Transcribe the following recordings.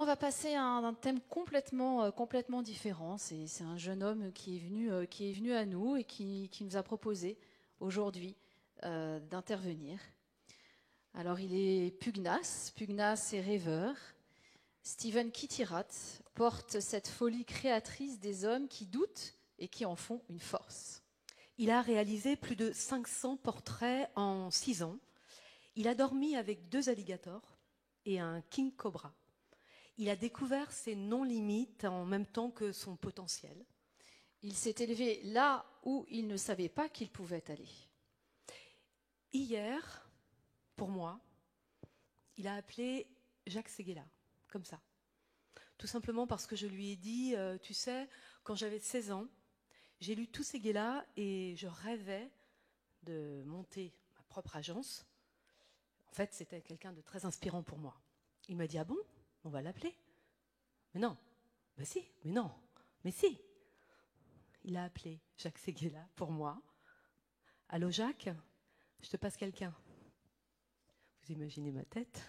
On va passer à un thème complètement différent. C'est un jeune homme qui est venu à nous et qui nous a proposé aujourd'hui d'intervenir. Alors il est pugnace et rêveur. Stephen Kittirat porte cette folie créatrice des hommes qui doutent et qui en font une force. Il a réalisé plus de 500 portraits en 6 ans. Il a dormi avec 2 alligators et un king cobra. Il a découvert ses non-limites en même temps que son potentiel. Il s'est élevé là où il ne savait pas qu'il pouvait aller. Hier, pour moi, il a appelé Jacques Séguéla, comme ça. Tout simplement parce que je lui ai dit, tu sais, quand j'avais 16 ans, j'ai lu tous Séguéla et je rêvais de monter ma propre agence. En fait, c'était quelqu'un de très inspirant pour moi. Il m'a dit, ah bon, on va l'appeler. Mais non, ben si, mais non, mais si. Il a appelé Jacques Séguéla pour moi. Allô Jacques, je te passe quelqu'un. Vous imaginez ma tête?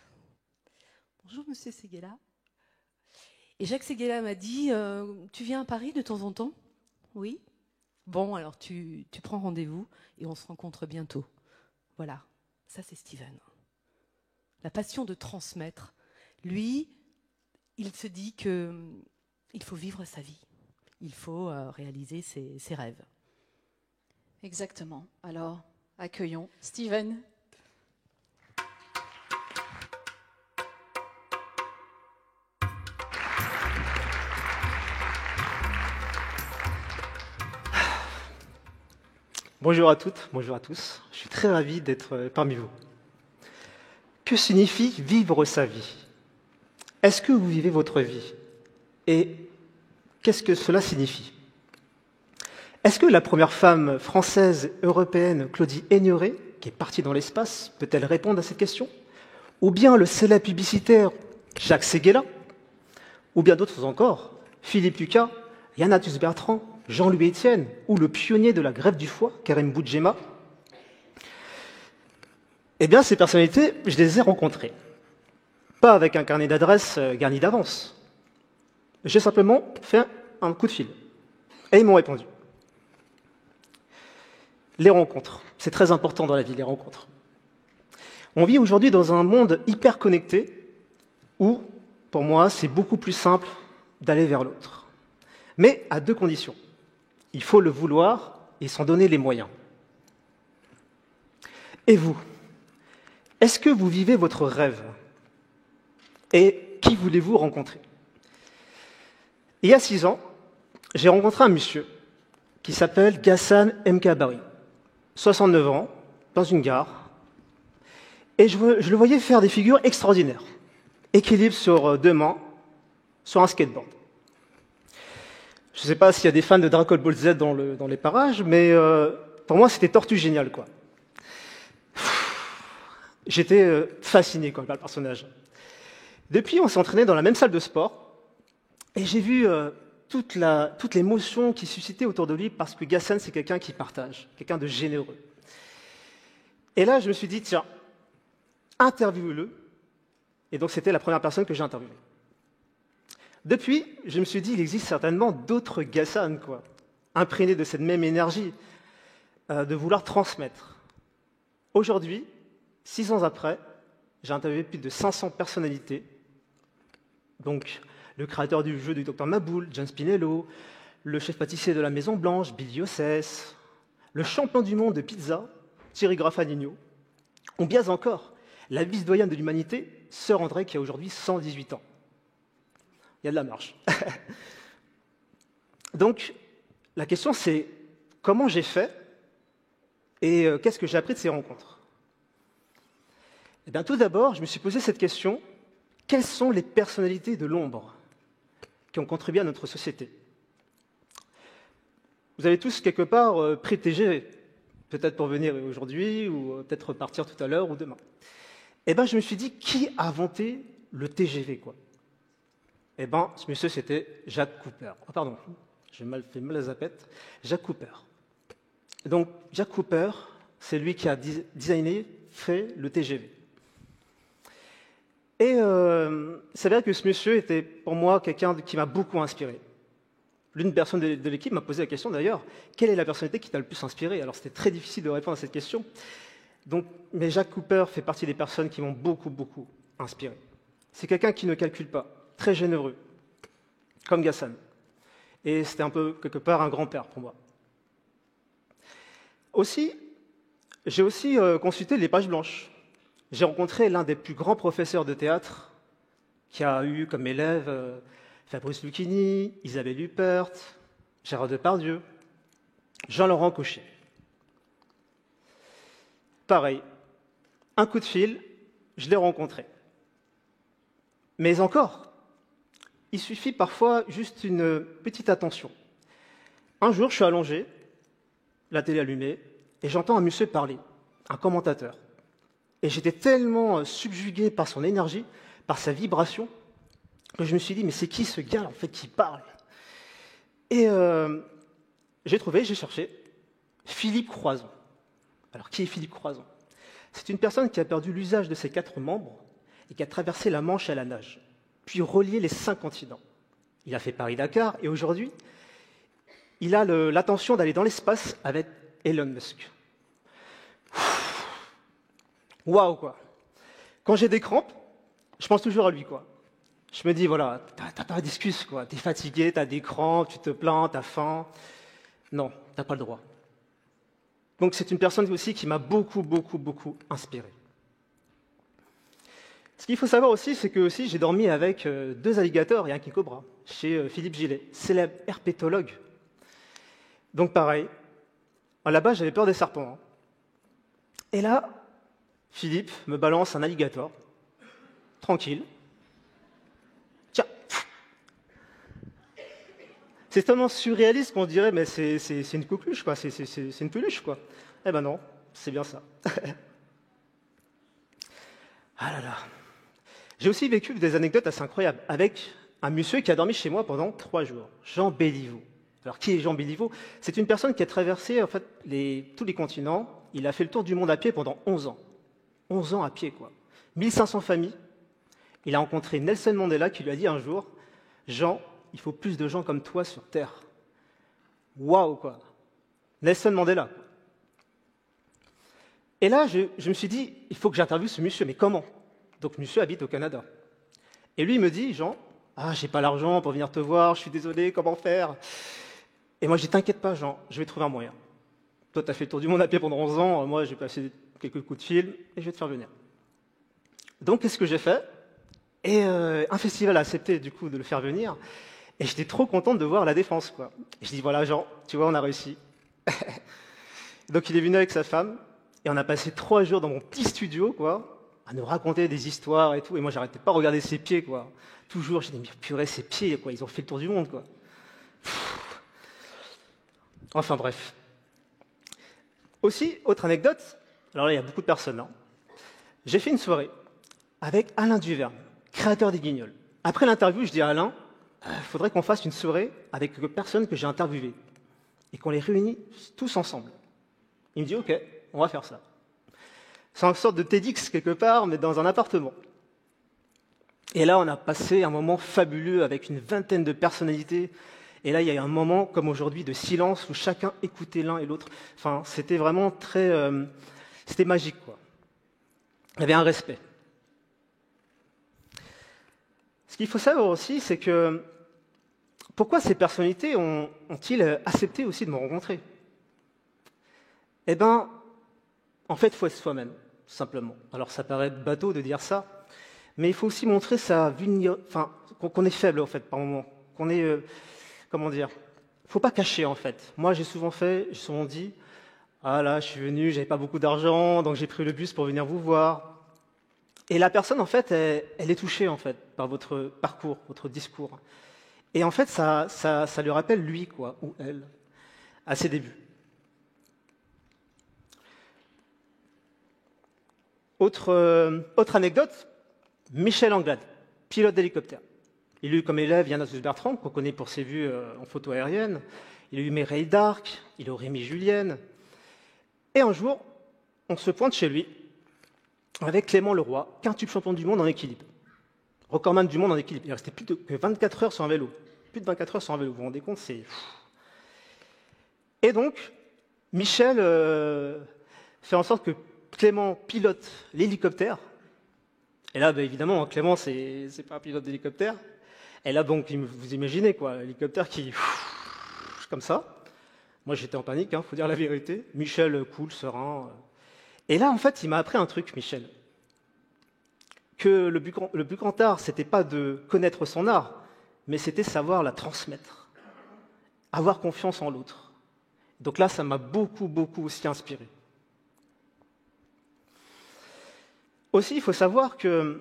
Bonjour monsieur Séguéla. Et Jacques Séguéla m'a dit, tu viens à Paris de temps en temps? Oui. Bon, alors tu prends rendez-vous et on se rencontre bientôt. Voilà, ça c'est Steven. La passion de transmettre. Lui, il se dit qu'il faut vivre sa vie. Il faut réaliser ses rêves. Exactement. Alors, accueillons Steven. Bonjour à toutes, bonjour à tous. Je suis très ravi d'être parmi vous. Que signifie vivre sa vie? Est-ce que vous vivez votre vie? Et qu'est-ce que cela signifie? Est-ce que la première femme française européenne, Claudie Aigneret, qui est partie dans l'espace, peut-elle répondre à cette question? Ou bien le célèbre publicitaire Jacques Séguéla? Ou bien d'autres encore, Philippe Lucas, Yann Arthus-Bertrand, Jean-Louis Etienne, ou le pionnier de la greffe du foie, Karim Bouadjema? Eh bien, ces personnalités, je les ai rencontrées. Pas avec un carnet d'adresses garni d'avance. J'ai simplement fait un coup de fil. Et ils m'ont répondu. Les rencontres. C'est très important dans la vie, les rencontres. On vit aujourd'hui dans un monde hyper connecté où, pour moi, c'est beaucoup plus simple d'aller vers l'autre. Mais à 2 conditions. Il faut le vouloir et s'en donner les moyens. Et vous? Est-ce que vous vivez votre rêve? Et qui voulez-vous rencontrer? Il y a 6 ans, j'ai rencontré un monsieur qui s'appelle Ghassan Mkabari, 69 ans, dans une gare, et je le voyais faire des figures extraordinaires. Équilibre sur 2 mains, sur un skateboard. Je ne sais pas s'il y a des fans de Dragon Ball Z dans les parages, mais pour moi, c'était tortue génial, quoi. J'étais fasciné par le personnage. Depuis, on s'est entraîné dans la même salle de sport, et j'ai vu toute l'émotion qui suscitait autour de lui, parce que Ghassan, c'est quelqu'un qui partage, quelqu'un de généreux. Et là, je me suis dit, tiens, interviewe-le. Et donc, c'était la première personne que j'ai interviewée. Depuis, je me suis dit, il existe certainement d'autres Ghassan, quoi, imprégnés de cette même énergie de vouloir transmettre. Aujourd'hui, 6 ans après, j'ai interviewé plus de 500 personnalités. Donc, le créateur du jeu du Dr Maboul, John Spinello, le chef pâtissier de la Maison Blanche, Billy Ossès, le champion du monde de pizza, Thierry Graffagnino, ou bien encore, la vice-doyenne de l'humanité, Sœur André, qui a aujourd'hui 118 ans. Il y a de la marche. Donc, la question c'est, comment j'ai fait et qu'est-ce que j'ai appris de ces rencontres? Eh bien, tout d'abord, je me suis posé cette question, quelles sont les personnalités de l'ombre qui ont contribué à notre société? Vous avez tous quelque part pris le TGV, peut-être pour venir aujourd'hui, ou peut-être repartir tout à l'heure ou demain. Eh bien, je me suis dit, qui a inventé le TGV, quoi? Eh bien, ce monsieur, c'était Jacques Cooper. Oh, pardon, j'ai fait mal à la zapette. Jacques Cooper. Donc, Jacques Cooper, c'est lui qui a designé, fait le TGV. Et c'est vrai que ce monsieur était pour moi quelqu'un qui m'a beaucoup inspiré. L'une des personnes de l'équipe m'a posé la question d'ailleurs, quelle est la personnalité qui t'a le plus inspiré? Alors c'était très difficile de répondre à cette question. Donc, mais Jack Cooper fait partie des personnes qui m'ont beaucoup, beaucoup inspiré. C'est quelqu'un qui ne calcule pas, très généreux, comme Ghassan. Et c'était un peu, quelque part, un grand-père pour moi. J'ai aussi consulté les pages blanches. J'ai rencontré l'un des plus grands professeurs de théâtre qui a eu comme élève Fabrice Lucchini, Isabelle Huppert, Gérard Depardieu, Jean-Laurent Cochet. Pareil, un coup de fil, je l'ai rencontré. Mais encore, il suffit parfois juste une petite attention. Un jour, je suis allongé, la télé allumée, et j'entends un monsieur parler, un commentateur. Et j'étais tellement subjugué par son énergie, par sa vibration, que je me suis dit, mais c'est qui ce gars en fait qui parle? Et j'ai cherché Philippe Croizon. Alors, qui est Philippe Croizon? C'est une personne qui a perdu l'usage de ses 4 membres et qui a traversé la Manche à la nage, puis relié les 5 continents. Il a fait Paris-Dakar et aujourd'hui, il a l'intention d'aller dans l'espace avec Elon Musk. Waouh, quoi. Quand j'ai des crampes, je pense toujours à lui, quoi. Je me dis, voilà, t'as pas d'excuse, quoi. T'es fatigué, t'as des crampes, tu te plains, t'as faim. Non, t'as pas le droit. Donc c'est une personne aussi qui m'a beaucoup, beaucoup, beaucoup inspiré. Ce qu'il faut savoir aussi, c'est que aussi, j'ai dormi avec 2 alligators et un king cobra, chez Philippe Gillet, célèbre herpétologue. Donc pareil, là-bas, j'avais peur des serpents. Hein. Et là, Philippe me balance un alligator, tranquille. Tiens. C'est tellement surréaliste qu'on dirait, mais c'est une coqueluche, quoi. C'est une peluche, quoi. Eh ben non, c'est bien ça. Ah là là. J'ai aussi vécu des anecdotes assez incroyables avec un monsieur qui a dormi chez moi pendant 3 jours, Jean Béliveau. Alors, qui est Jean Béliveau? C'est une personne qui a traversé en fait, tous les continents. Il a fait le tour du monde à pied pendant 11 ans. 11 ans à pied, quoi. 1500 familles. Il a rencontré Nelson Mandela qui lui a dit un jour, « Jean, il faut plus de gens comme toi sur Terre. » Waouh, quoi. Nelson Mandela. Et là, je me suis dit, il faut que j'interviewe ce monsieur, mais comment? Donc, monsieur habite au Canada. Et lui, il me dit, « Jean, j'ai pas l'argent pour venir te voir, je suis désolé, comment faire ?» Et moi, je dis, t'inquiète pas, Jean, je vais trouver un moyen. Toi, tu as fait le tour du monde à pied pendant 11 ans, moi, j'ai passé quelques coups de fil et je vais te faire venir. Donc, qu'est-ce que j'ai fait? Et un festival a accepté, du coup, de le faire venir. Et j'étais trop contente de voir La Défense, quoi. Et je dis, voilà, Jean, tu vois, on a réussi. Donc, il est venu avec sa femme et on a passé 3 jours dans mon petit studio, quoi, à nous raconter des histoires et tout. Et moi, j'arrêtais pas de regarder ses pieds, quoi. Toujours, j'ai dit, mais purée, ses pieds, quoi, ils ont fait le tour du monde, quoi. Enfin bref. Aussi, autre anecdote, alors là, il y a beaucoup de personnes. Hein. J'ai fait une soirée avec Alain Duverne, créateur des Guignols. Après l'interview, je dis à Alain, il faudrait qu'on fasse une soirée avec quelques personnes que j'ai interviewées et qu'on les réunit tous ensemble. Il me dit, OK, on va faire ça. C'est une sorte de TEDx quelque part, mais dans un appartement. Et là, on a passé un moment fabuleux avec une vingtaine de personnalités. Et là, il y a eu un moment, comme aujourd'hui, de silence où chacun écoutait l'un et l'autre. Enfin, c'était vraiment très... c'était magique, quoi. Il y avait un respect. Ce qu'il faut savoir aussi, c'est que pourquoi ces personnalités ont-ils accepté aussi de me rencontrer? Eh bien, en fait, il faut être soi-même, simplement. Alors, ça paraît bateau de dire ça, mais il faut aussi montrer qu'on est faible, en fait, par moment. Qu'on est... comment dire? Il ne faut pas cacher, en fait. Moi, j'ai souvent dit, ah là, je suis venu, j'avais pas beaucoup d'argent, donc j'ai pris le bus pour venir vous voir. Et la personne, en fait, elle est touchée, en fait, par votre parcours, votre discours. Et en fait, ça lui rappelle lui, quoi, ou elle, à ses débuts. Autre anecdote, Michel Anglade, pilote d'hélicoptère. Il a eu comme élève Yann Bertrand, qu'on connaît pour ses vues en photo aérienne. Il a eu Mireille d'Arc, il a eu Rémi Julienne. Et un jour, on se pointe chez lui avec Clément Leroy, quintuple champion du monde en équilibre. recordman du monde en équilibre. Il restait plus que 24 heures sur un vélo. Plus de 24 heures sur un vélo, vous vous rendez compte, c'est... Et donc, Michel fait en sorte que Clément pilote l'hélicoptère. Et là, évidemment, Clément, c'est pas un pilote d'hélicoptère. Et là, donc, vous imaginez, quoi, l'hélicoptère qui... comme ça. Moi, j'étais en panique, faut dire la vérité. Michel, cool, serein. Et là, en fait, il m'a appris un truc, Michel. Que le plus grand art, c'était pas de connaître son art, mais c'était savoir la transmettre. Avoir confiance en l'autre. Donc là, ça m'a beaucoup, beaucoup aussi inspiré. Aussi, il faut savoir que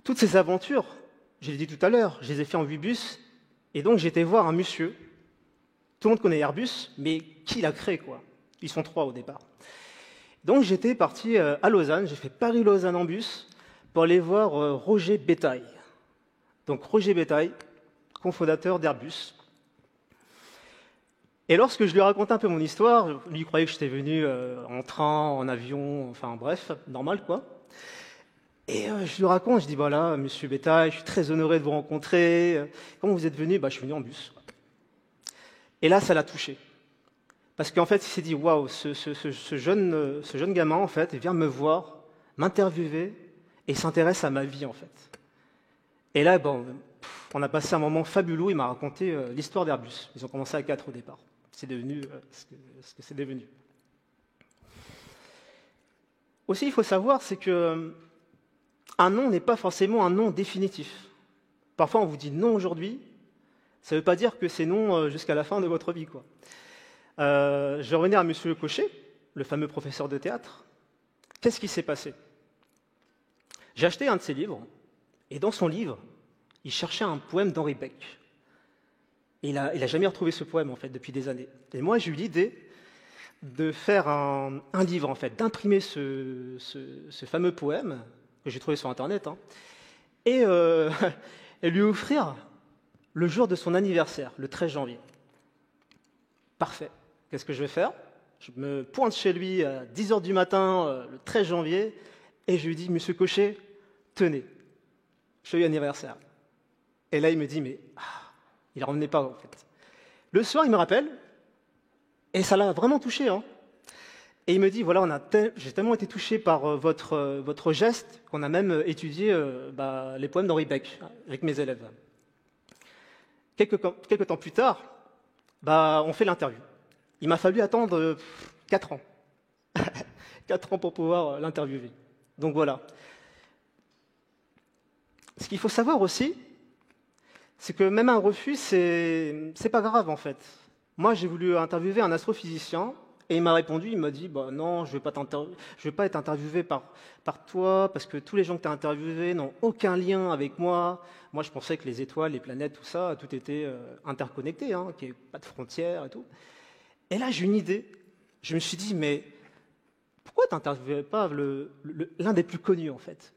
toutes ces aventures, je l'ai dit tout à l'heure, je les ai fait en 8 bus, et donc j'ai été voir un monsieur. Tout le monde connaît Airbus, mais qui l'a créé, quoi? Ils sont 3 au départ. Donc j'étais parti à Lausanne, j'ai fait Paris-Lausanne en bus pour aller voir Roger Bétail. Donc Roger Bétail, cofondateur d'Airbus. Et lorsque je lui racontais un peu mon histoire, lui il croyait que j'étais venu en train, en avion, enfin bref, normal quoi. Et je lui raconte, je dis voilà, monsieur Bétail, je suis très honoré de vous rencontrer. Comment vous êtes venu? Je suis venu en bus. Et là, ça l'a touché. Parce qu'en fait, il s'est dit waouh, ce jeune gamin, en fait, il vient me voir, m'interviewer et s'intéresse à ma vie, en fait. Et là, on a passé un moment fabuleux. Il m'a raconté l'histoire d'Airbus. Ils ont commencé à 4 au départ. C'est devenu ce que c'est devenu. Aussi, il faut savoir, c'est que un non n'est pas forcément un non définitif. Parfois, on vous dit non aujourd'hui, ça ne veut pas dire que c'est non jusqu'à la fin de votre vie, quoi. Je vais revenir à M. Cochet, le fameux professeur de théâtre. Qu'est-ce qui s'est passé? J'ai acheté un de ses livres, et dans son livre, il cherchait un poème d'Henri Beck. Et il n'a jamais retrouvé ce poème, en fait, depuis des années. Et moi, j'ai eu l'idée de faire un livre, en fait, d'imprimer ce fameux poème, que j'ai trouvé sur Internet, et lui offrir le jour de son anniversaire, le 13 janvier. Parfait. Qu'est-ce que je vais faire? Je me pointe chez lui à 10h du matin, le 13 janvier, et je lui dis, Monsieur Cochet, tenez, joyeux anniversaire. Et là, il me dit, mais il ne revenait pas, en fait. Le soir, il me rappelle, et ça l'a vraiment touché. Et il me dit, voilà, j'ai tellement été touché par votre geste qu'on a même étudié les poèmes d'Henri Beck avec mes élèves. Quelques temps plus tard, on fait l'interview. Il m'a fallu attendre 4 ans. 4 ans pour pouvoir l'interviewer. Donc voilà. Ce qu'il faut savoir aussi, c'est que même un refus, c'est pas grave en fait. Moi, j'ai voulu interviewer un astrophysicien et il m'a répondu, il m'a dit non, je vais pas être interviewé par toi parce que tous les gens que tu as interviewés n'ont aucun lien avec moi. Moi, je pensais que les étoiles, les planètes, tout ça, tout était interconnecté, qu'il n'y avait pas de frontières et tout. Et là, j'ai une idée. Je me suis dit, mais pourquoi tu n'interviewais pas l'un des plus connus en fait?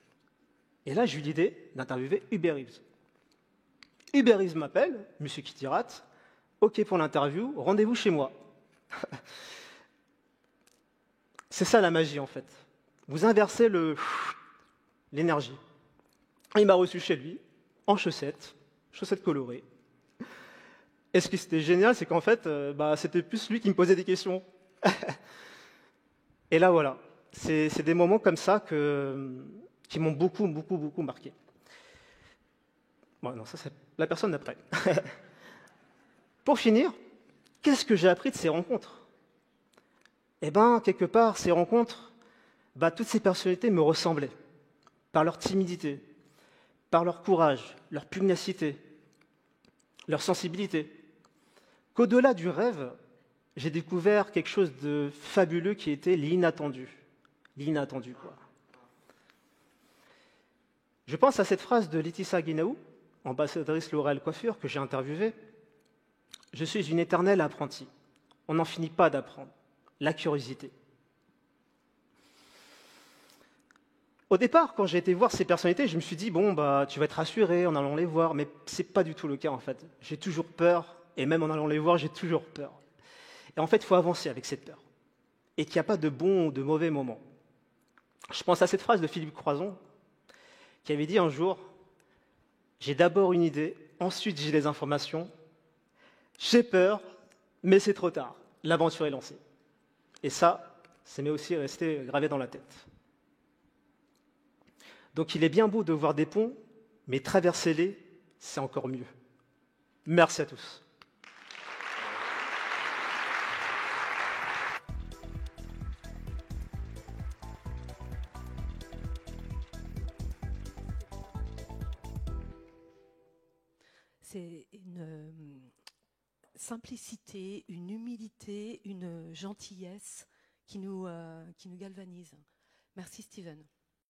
Et là, j'ai eu l'idée d'interviewer Hubert Reeves. Hubert Reeves m'appelle, Monsieur Kittirat, OK pour l'interview, rendez-vous chez moi. C'est ça la magie en fait. Vous inversez l'énergie. Il m'a reçu chez lui, en chaussettes colorées. Et ce qui était génial, c'est qu'en fait, c'était plus lui qui me posait des questions. Et là, voilà. C'est des moments comme ça qui m'ont beaucoup, beaucoup, beaucoup marqué. Bon, non, ça, c'est la personne d'après. Pour finir, qu'est-ce que j'ai appris de ces rencontres? Eh bien, quelque part, ces rencontres, toutes ces personnalités me ressemblaient, par leur timidité, par leur courage, leur pugnacité, leur sensibilité. Qu'au-delà du rêve, j'ai découvert quelque chose de fabuleux qui était l'inattendu. L'inattendu, quoi. Je pense à cette phrase de Laetitia Guinaou, ambassadrice L'Oréal Coiffure, que j'ai interviewée. « Je suis une éternelle apprentie. On n'en finit pas d'apprendre. La curiosité. » Au départ, quand j'ai été voir ces personnalités, je me suis dit, tu vas être rassuré en allant les voir, mais ce n'est pas du tout le cas en fait. J'ai toujours peur, et même en allant les voir, j'ai toujours peur. Et en fait, il faut avancer avec cette peur. Et qu'il n'y a pas de bons ou de mauvais moments. Je pense à cette phrase de Philippe Croison, qui avait dit un jour, J'ai d'abord une idée, ensuite j'ai les informations. J'ai peur, mais c'est trop tard. L'aventure est lancée. Et ça m'est aussi resté gravé dans la tête. Donc il est bien beau de voir des ponts, mais traverser-les, c'est encore mieux. Merci à tous. C'est une simplicité, une humilité, une gentillesse qui nous galvanise. Merci Steven.